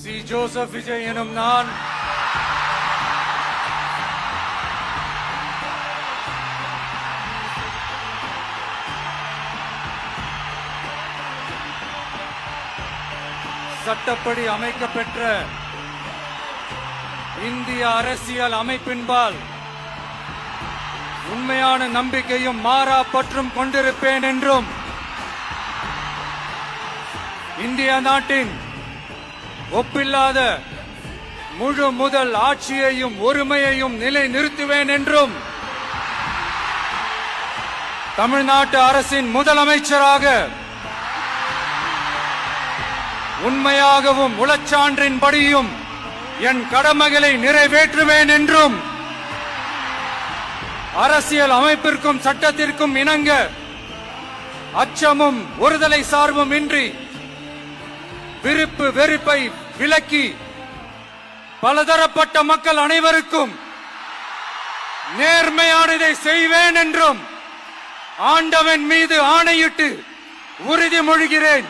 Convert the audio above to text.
C. Joseph Vijay எனும் நான் சட்டப்படி அமைக்கப்பெற்ற இந்திய அரசியல் அமைப்பின்பால் உண்மையான நம்பிக்கையும் மாறா பற்றும் கொண்டிருப்பேன் என்றும் இந்திய நாட்டின் ஒப்பில்லாத முழு முதல் ஆட்சியையும் ஒருமையையும் நிலை நிறுத்துவேன் என்றும் தமிழ்நாட்டு அரசின் முதலமைச்சராக உண்மையாகவும் உளச்சான்றின்படியும் என் கடமைகளை நிறைவேற்றுவேன் என்றும் அரசியல் அமைப்பிற்கும் சட்டத்திற்கும் இணங்க அச்சமும் ஒருதலை சார்பும் இன்றி விருப்பு வெறுப்பை விலக்கி பலதரப்பட்ட மக்கள் அனைவருக்கும் நேர்மையானதை செய்வேன் என்றும் ஆண்டவன் மீது ஆணையிட்டு உறுதிமொழிகிறேன்.